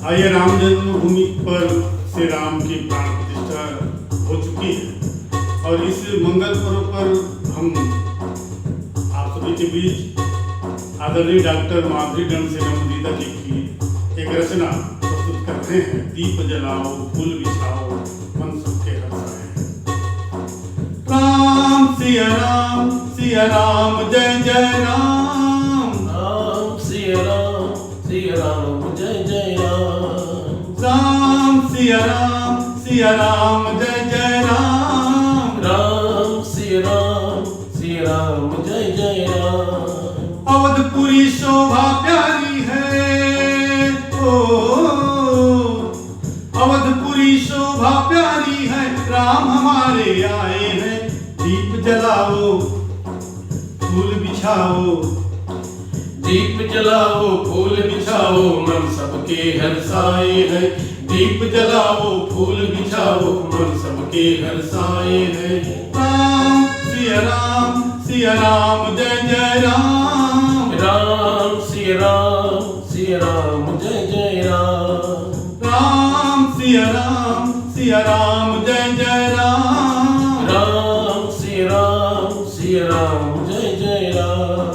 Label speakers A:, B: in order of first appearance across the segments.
A: आइए, राम जन्मभूमि पर श्री राम की प्राण प्रतिष्ठा हो चुकी है और इस मंगल पर्व पर हम आप सभी के बीच आदरणीय डॉक्टर माधुरी दंड जी की एक रचना प्रस्तुत करते हैं। दीप जलाओ, फूल बिछाओ, मन सबके हर्षाए। राम सिया राम, सिया राम, जय जय राम।
B: राम सिया राम, सिया राम, जय जय राम।
A: राम सिया राम, सिया राम, जय जय राम।
B: राम सिया राम, सिया राम, जय जय राम।
A: अवधपुरी शोभा प्यारी है, ओ अवधपुरी शोभा प्यारी है। राम हमारे आए हैं। दीप जलाओ, फूल बिछाओ,
B: दीप जलाओ, फूल बिछाओ, मन सबके हर्षाए है। दीप जलाओ, फूल बिछाओ, मन सबके हर्षाए है।
A: राम सिया राम, सिया राम, जय जय राम।
B: राम सिया राम, सिया राम, जय जय राम।
A: राम सिया राम, सिया राम, जय जय राम।
B: राम सिया राम, सिया राम, जय जय राम।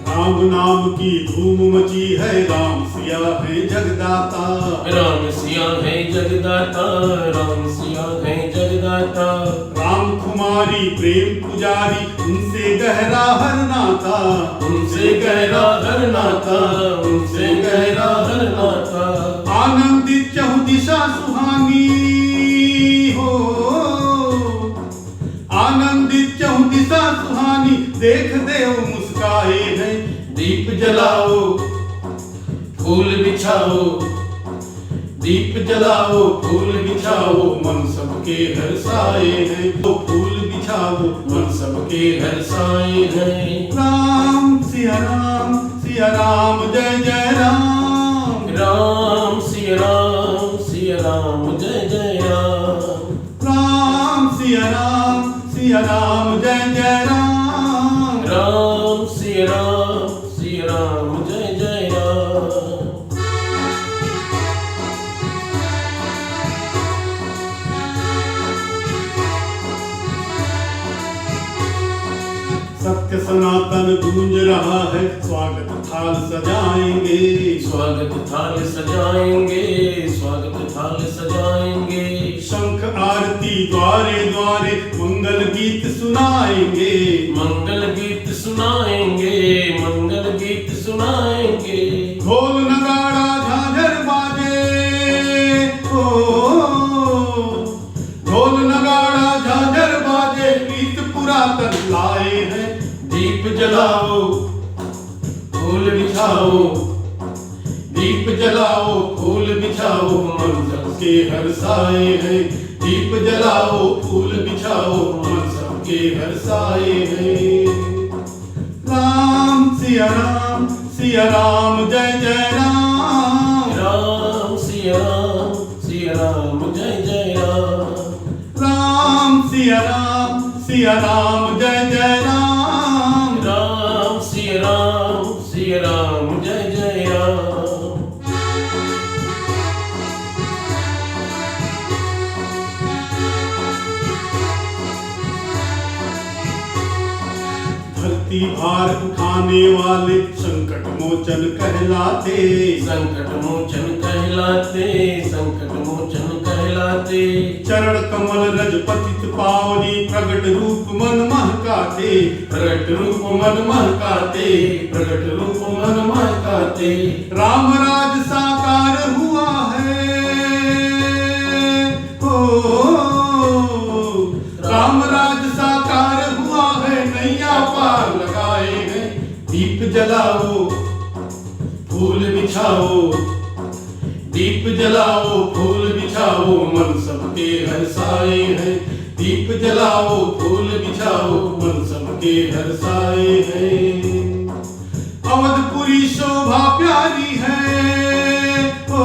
A: राम नाम की धूम मची है। राम सिया है जगदाता।
B: राम सिया है जगदाता, राम सिया है जगदाता।
A: राम कुमारी प्रेम पुजारी, उनसे गहरा हर नाता।
B: उनसे गहरा हर नाता, उनसे गहरा हर नाता।
A: आनंदित चहु दिशा सुहानी हो, आनंदित चहु दिशा सुहानी। देख देव मुस्काए हैं।
B: दीप जलाओ, फूल बिछाओ, दीप जलाओ, फूल बिछाओ, मन सबके हर्षाए हैं। तो फूल बिछाओ, मन सबके हर्षाए हैं।
A: राम सिया राम, सिया राम, जय जय राम।
B: राम सिया राम, सिया राम, जय जय राम।
A: राम सिया राम, सिया राम, जय जय राम।
B: राम सिया राम, सिया राम, जय जय राम।
A: सत्य सनातन गूंज रहा है। स्वागत थाल सजाएंगे,
B: स्वागत थाल सजाएंगे, स्वागत थाल सजाएंगे।
A: शंख आरती द्वारे द्वारे, मंगल गीत सुनाएंगे।
B: मंगल गीत सुनाएंगे, मंगल गीत सुनाएंगे।
A: ढोल नगाड़ा झांझर बाजे, ओ ढोल नगाड़ा झांझर बाजे। गीत पुरातन लाए हैं।
B: दीप जलाओ, फूल बिछाओ, दीप जलाओ, फूल बिछाओ, मन सबके हर्षाए हैं। दीप जलाओ, फूल बिछाओ, मन सबके हर्षाए हैं।
A: राम सिया राम, सिया राम, जय जय राम।
B: राम सिया राम, सिया राम, जय जय राम।
A: राम सिया राम, सिया राम, जय जय राम।
B: राम सिया राम, सिया राम, जय जय राम।
A: धरती भार उठाने वाले, संकट मोचन कहलाते।
B: संकट मोचन कहलाते, संकट मोचन कहलाते।
A: चरण कमल रज पतित पावनी, प्रगट रूप मन महकाते।
B: प्रगट रूप मन महकाते, प्रगट रूप मन महकाते।
A: राम राज साकार हुआ है, ओ राम राज साकार हुआ है। नैया पार लगाए हैं। दीप जलाओ, फूल बिछाओ, दीप जलाओ, फूल बिछाओ, मन सबके हर्षाए हैं। दीप जलाओ, फूल बिछाओ, मन सबके हर्षाए हैं। अवधपुरी शोभा प्यारी है, ओ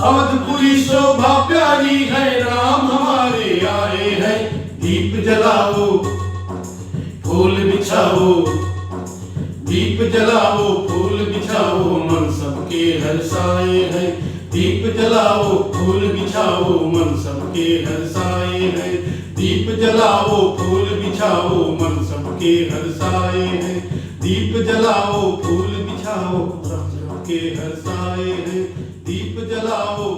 A: अवधपुरी शोभा प्यारी है। राम हमारे
B: दीप जलाओ फूल बिछाओ मन सबके हर्षाए हैं दीप जलाओ फूल बिछाओ मन सबके हर्षाए हैं दीप जलाओ फूल बिछाओ मन सबके हर्षाए हैं दीप जलाओ फूल बिछाओ मन सबके हर्षाए हैं दीप जलाओ